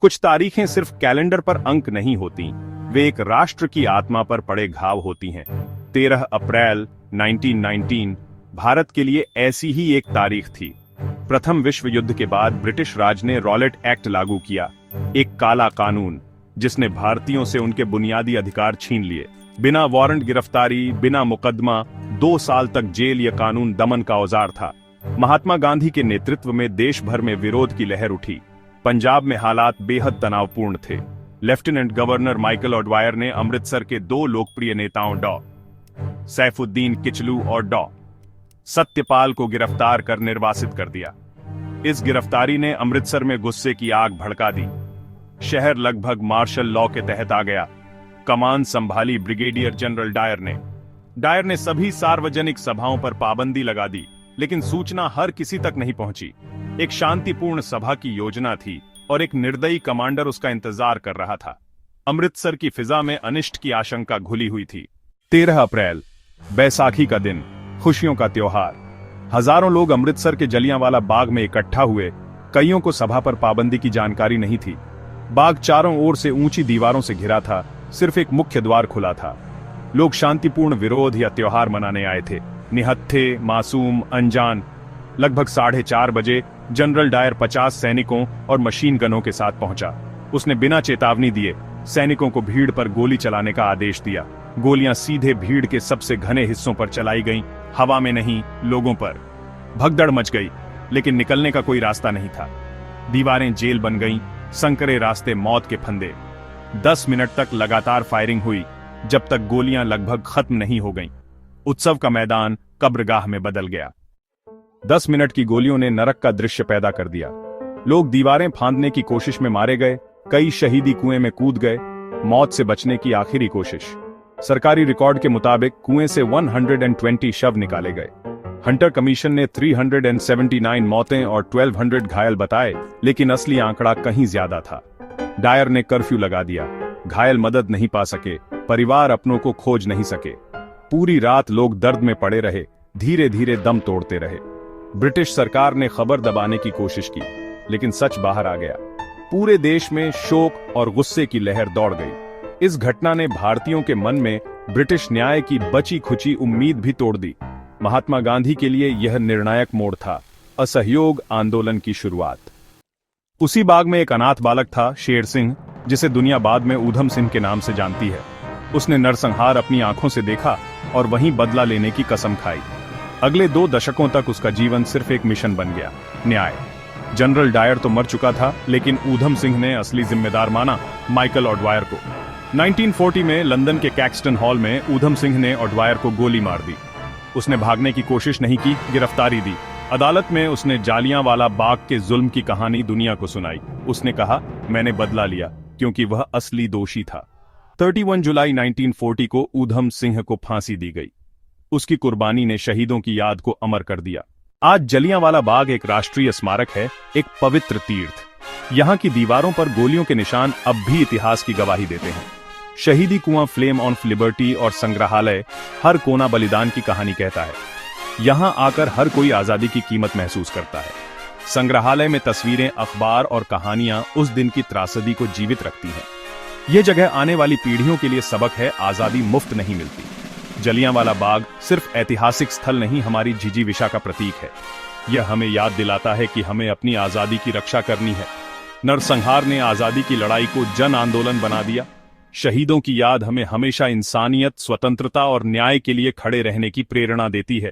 कुछ तारीखें सिर्फ कैलेंडर पर अंक नहीं होती, वे एक राष्ट्र की आत्मा पर पड़े घाव होती हैं। 13 अप्रैल 1919 भारत के लिए ऐसी ही एक तारीख थी। प्रथम विश्व युद्ध के बाद ब्रिटिश राज ने रॉलेट एक्ट लागू किया, एक काला कानून जिसने भारतीयों से उनके बुनियादी अधिकार छीन लिए। बिना वारंट गिरफ्तारी, बिना मुकदमा, 2 साल तक जेल। यह कानून दमन का औजार था। महात्मा गांधी के नेतृत्व में देश भर में विरोध की लहर उठी। पंजाब में हालात बेहद तनावपूर्ण थे। लेफ्टिनेंट गवर्नर माइकल ऑडवायर ने अमृतसर के 2 लोकप्रिय नेताओं डॉ. सैफुद्दीन किचलू और डॉ. सत्यपाल को गिरफ्तार कर निर्वासित कर दिया। इस गिरफ्तारी ने अमृतसर में गुस्से की आग भड़का दी। शहर लगभग मार्शल लॉ के तहत आ गया। कमान संभाली ब्रिगेडियर जनरल डायर ने सभी सार्वजनिक सभाओं पर पाबंदी लगा दी, लेकिन सूचना हर किसी तक नहीं पहुंची। एक शांतिपूर्ण सभा की योजना थी और एक निर्दयी कमांडर उसका इंतजार कर रहा था। अमृतसर की फिजा में अनिष्ट की आशंका घुली हुई थी। 13 अप्रैल बैसाखी का दिन, खुशियों का त्योहार। हजारों लोग अमृतसर के जलियांवाला बाग में इकट्ठा हुए। कईयों को सभा पर पाबंदी की जानकारी नहीं थी। बाग चारों ओर से ऊंची दीवारों से घिरा था, सिर्फ एक मुख्य द्वार खुला था। लोग शांतिपूर्ण विरोध या त्योहार मनाने आए थे, निहत्थे, मासूम, अनजान। लगभग 4:30 बजे जनरल डायर 50 सैनिकों और मशीन गनों के साथ पहुंचा। उसने बिना चेतावनी दिए सैनिकों को भीड़ पर गोली चलाने का आदेश दिया। गोलियां सीधे भीड़ के सबसे घने हिस्सों पर चलाई गईं, हवा में नहीं, लोगों पर। भगदड़ मच गई, लेकिन निकलने का कोई रास्ता नहीं था। दीवारें जेल बन गईं, संकरे रास्ते मौत के फंदे। 10 मिनट तक लगातार फायरिंग हुई, जब तक गोलियां लगभग खत्म नहीं हो गईं। उत्सव का मैदान कब्रगाह में बदल गया। 10 मिनट की गोलियों ने नरक का दृश्य पैदा कर दिया। लोग दीवारें फांदने की कोशिश में मारे गए, कई शहीदी कुएं में कूद गए। मौत से बचने की आखिरी कोशिश। सरकारी रिकॉर्ड के मुताबिक कुएं से 120 शव निकाले गए। हंटर कमीशन ने 379 मौतें और 1200 घायल बताए, लेकिन असली आंकड़ा कहीं ज्यादा था। डायर ने कर्फ्यू लगा दिया। घायल मदद नहीं पा सके, परिवार अपनों को खोज नहीं सके। पूरी रात लोग दर्द में पड़े रहे, धीरे धीरे दम तोड़ते रहे। ब्रिटिश सरकार ने खबर दबाने की कोशिश की, लेकिन सच बाहर आ गया। पूरे देश में शोक और गुस्से की लहर दौड़ गई। इस घटना ने भारतीयों के मन में ब्रिटिश न्याय की बची खुची उम्मीद भी तोड़ दी। महात्मा गांधी के लिए यह निर्णायक मोड़ था, असहयोग आंदोलन की शुरुआत। उसी बाग में एक अनाथ बालक था, शेर सिंह, जिसे दुनिया बाद में ऊधम सिंह के नाम से जानती है। उसने नरसंहार अपनी आंखों से देखा और वहीं बदला लेने की कसम खाई। अगले 2 दशकों तक उसका जीवन सिर्फ एक मिशन बन गया, न्याय। जनरल डायर तो मर चुका था, लेकिन ऊधम सिंह ने असली जिम्मेदार माना माइकल ऑडवायर को। 1940 में लंदन के कैक्सटन हॉल में ऊधम सिंह ने ऑडवायर को गोली मार दी। उसने भागने की कोशिश नहीं की, गिरफ्तारी दी। अदालत में उसने जालियांवाला बाग के जुल्म की कहानी दुनिया को सुनाई। उसने कहा, मैंने बदला लिया, क्योंकि वह असली दोषी था। 31 जुलाई 1940 को ऊधम सिंह को फांसी दी गई। उसकी कुर्बानी ने शहीदों की याद को अमर कर दिया। आज जलियांवाला बाग एक राष्ट्रीय स्मारक है, एक पवित्र तीर्थ। यहाँ की दीवारों पर गोलियों के निशान अब भी इतिहास की गवाही देते हैं। शहीदी कुआं, फ्लेम ऑफ लिबर्टी और संग्रहालय, हर कोना बलिदान की कहानी कहता है। यहाँ आकर हर कोई आजादी की कीमत महसूस करता है। संग्रहालय में तस्वीरें, अखबार और कहानियां उस दिन की त्रासदी को जीवित रखती हैं। ये जगह आने वाली पीढ़ियों के लिए सबक है, आजादी मुफ्त नहीं मिलती। जलियांवाला बाग सिर्फ ऐतिहासिक स्थल नहीं, हमारी जिजीविषा का प्रतीक है। यह हमें याद दिलाता है कि हमें अपनी आजादी की रक्षा करनी है। नरसंहार ने आजादी की लड़ाई को जन आंदोलन बना दिया। शहीदों की याद हमें हमेशा इंसानियत, स्वतंत्रता और न्याय के लिए खड़े रहने की प्रेरणा देती है।